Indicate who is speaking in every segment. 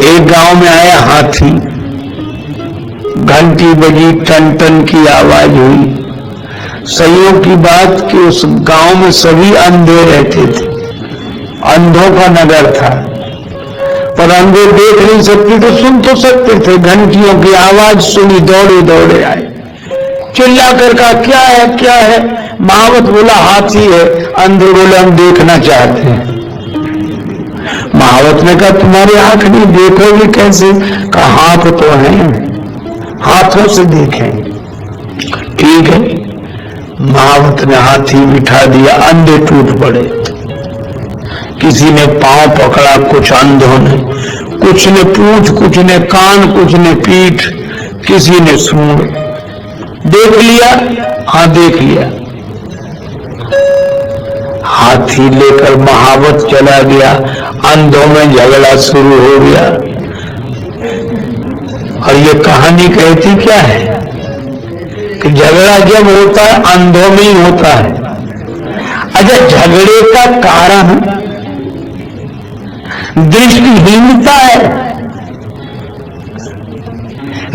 Speaker 1: एक गांव में आया हाथी, घंटी बजी, टन टन की आवाज हुई। संयोग की बात कि उस गांव में सभी अंधे रहते थे, अंधों का नगर था, पर अंधे देख नहीं सकते तो सुन तो सकते थे। घंटियों की आवाज सुनी, दौड़े दौड़े आए, चिल्ला कर कहा क्या है क्या है। महावत बोला हाथी है। अंधे बोले हम देखना चाहते हैं। महावत ने कहा तुम्हारी आंख नहीं, देखोगे कैसे? कहा हाथ तो है, हाथों से देखें। ठीक है, महावत ने हाथी बिठा दिया, अंधे टूट पड़े। किसी ने पांव पकड़ा, कुछ अंधों ने, कुछ ने पूंछ, कुछ ने कान, कुछ ने पीठ, किसी ने सूंड। देख लिया? हाँ देख लिया। हाथी लेकर महावत चला गया, अंधों में झगड़ा शुरू हो गया। और ये कहानी कहती क्या है कि झगड़ा जब होता है अंधों में ही होता है। अच्छा, झगड़े का कारण दृष्टिहीनता है।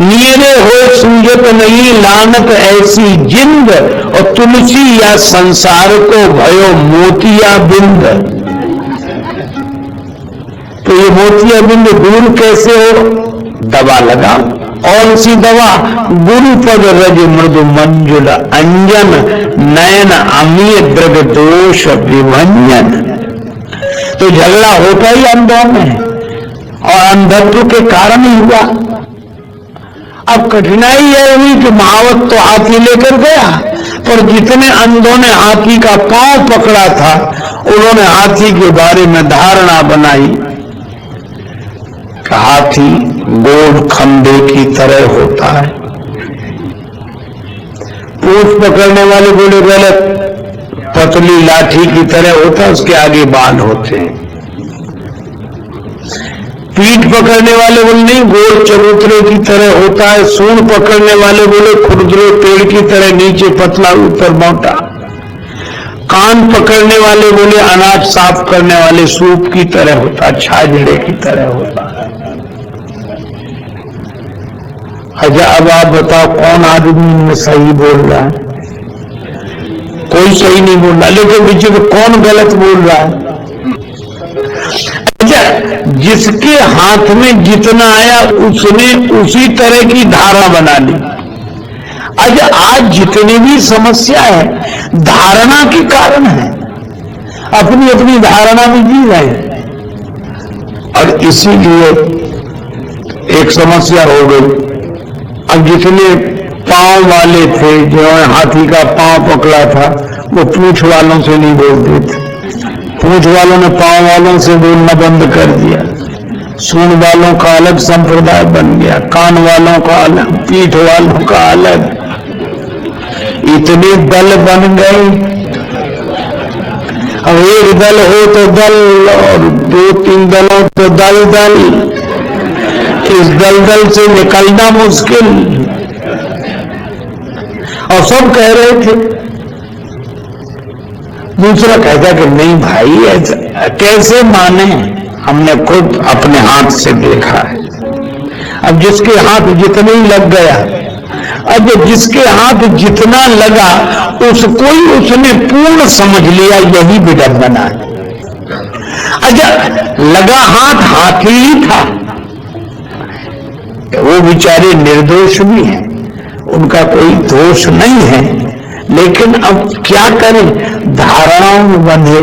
Speaker 1: नीरे हो सूझत नहीं लानत ऐसी जिंद, और तुलसी या संसार को भयो मोतिया बिंद। तो ये मोतिया बिंद दूर कैसे हो? दवा लगा। और सी दवा? गुरुपद रज मृदु मंजुल अंजन नयन अमीय द्रग दोष विभंजन। तो झगड़ा होता ही अंधों में, और अंधत्व के कारण ही हुआ। अब कठिनाई यह हुई कि महावत तो हाथी लेकर गया, पर जितने अंधों ने हाथी का पांव पकड़ा था उन्होंने हाथी के बारे में धारणा बनाई कि हाथी गोल खंबे की तरह होता है। पूंछ पकड़ने वाले बोले गलत, पतली लाठी की तरह होता है, उसके आगे बाल होते हैं। पीठ पकड़ने वाले बोले नहीं, गोल चबूतरे की तरह होता है। सूंड पकड़ने वाले बोले खुरदरे पेड़ की तरह, नीचे पतला ऊपर मोटा। कान पकड़ने वाले बोले अनाज साफ करने वाले सूप की तरह होता, छाजड़े की तरह होता है। अच्छा, अब आप बताओ कौन आदमी इनमें सही बोल रहा है? कोई सही नहीं बोल रहा, लेकिन बीच में कौन गलत बोल रहा है? जिसके हाथ में जितना आया उसने उसी तरह की धारा बना ली। अच्छा, आज जितनी भी समस्या है धारणा के कारण है, अपनी अपनी धारणा में जी रहे हैं। और इसीलिए एक समस्या हो गई। अब जितने पांव वाले थे, जो हाथी का पांव पकड़ा था, वो पूंछ वालों से नहीं बोलते थे। पूंछ वालों ने पांव वालों से बोलना बंद कर दिया। सूंड वालों का अलग संप्रदाय बन गया, कान वालों का अलग, पीठ वालों का अलग। इतने दल बन गए। अब एक दल हो तो दल, और दो तीन दल हो तो दल दल। इस दलदल से निकलना मुश्किल। और सब कह रहे थे, दूसरा कहता कि नहीं भाई ऐसा कैसे माने, हमने खुद अपने हाथ से देखा है। अब जिसके हाथ जितने ही लग गया, अब जिसके हाथ जितना लगा उसको ही उसने पूर्ण समझ लिया, यही विडंबना है। अच्छा, लगा हाथ हाथी ही था, वो बेचारे निर्दोष भी हैं, उनका कोई दोष नहीं है, लेकिन अब क्या करें, धारणाओं में बंधे।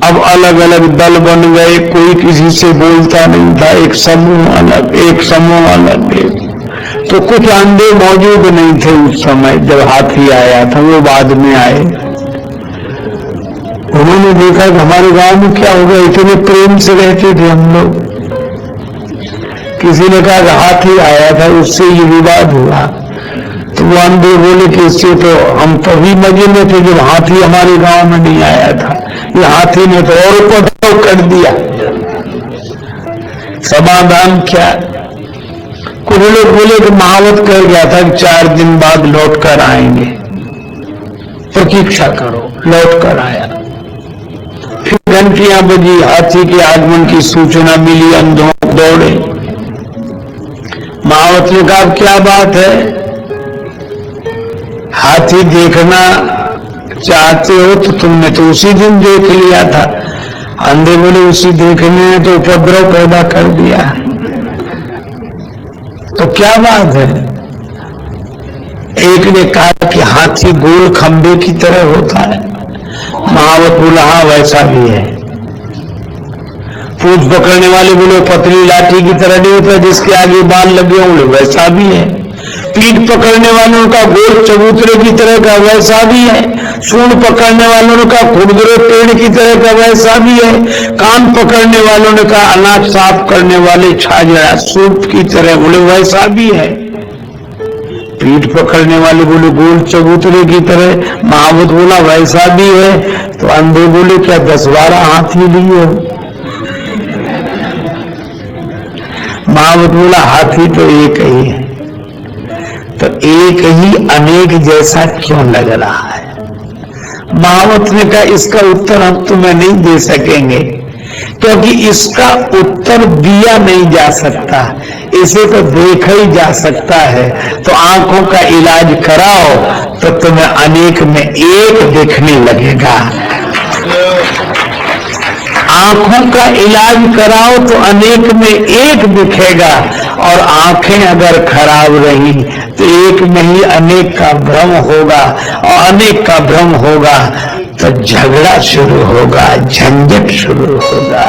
Speaker 1: अब अलग अलग दल बन गए, कोई किसी से बोलता नहीं था, एक समूह अलग, एक समूह अलग। तो कुछ अंधे मौजूद नहीं थे उस समय जब हाथी आया था, वो बाद में आए। उन्होंने देखा कि हमारे गांव में क्या हो गया, इतने प्रेम से रहते थे हम लोग। किसी ने कहा कि हाथी आया था, उससे ये विवाद हुआ। तो वो अंधे बोले कि इससे तो हम तभी मजे में थे जब हाथी हमारे गांव में नहीं आया था, ये हाथी ने तो और पथराव कर दिया। समाधान क्या? कुछ लोग बोले कि महावत कह गया था कि 4 दिन बाद लौट कर आएंगे, प्रतीक्षा करो। लौट कर आया, फिर घंटियां बजी, हाथी के आगमन की सूचना मिली, अंधों दौड़े। महावत ने कहा क्या बात है, हाथी देखना चाहते हो तो तुमने तो उसी दिन देख लिया था। अंधे बोले उसी देखने ने तो उपद्रव पैदा कर दिया, तो क्या बात है। एक ने कहा कि हाथी गोल खंबे की तरह होता है। महावत बोला हाँ वैसा भी है। पूंछ पकड़ने वाले बोले पतली लाठी की तरह नहीं होता जिसके आगे बाल लगे होंगे, वैसा भी है। पीठ पकड़ने वालों का गोल चबूतरे की तरह का वैसा भी है। सूंड पकड़ने वालों का खुरदरे पेड़ की तरह का वैसा भी है। कान पकड़ने वालों ने कहा अनाज साफ करने वाले छाजरा सूप की तरह, बोले वैसा भी है। पीठ पकड़ने वाले बोले गोल चबूतरे की तरह। महावत बोला वैसा भी है। तो अंधे बोले क्या 10-12 हाथी लिए हो। महावत बोला हाथी तो एक ही है। तो एक ही अनेक जैसा क्यों लग रहा है। महावत ने कहा इसका उत्तर हम तुम्हें नहीं दे सकेंगे, क्योंकि इसका उत्तर दिया नहीं जा सकता, इसे तो देखा ही जा सकता है। तो आंखों का इलाज कराओ तो तुम्हें अनेक में एक दिखने लगेगा। आंखों का इलाज कराओ तो अनेक में एक दिखेगा, और आंखें अगर खराब रही तो एक में ही अनेक का भ्रम होगा, और अनेक का भ्रम होगा तो झगड़ा शुरू होगा, झंझट शुरू होगा।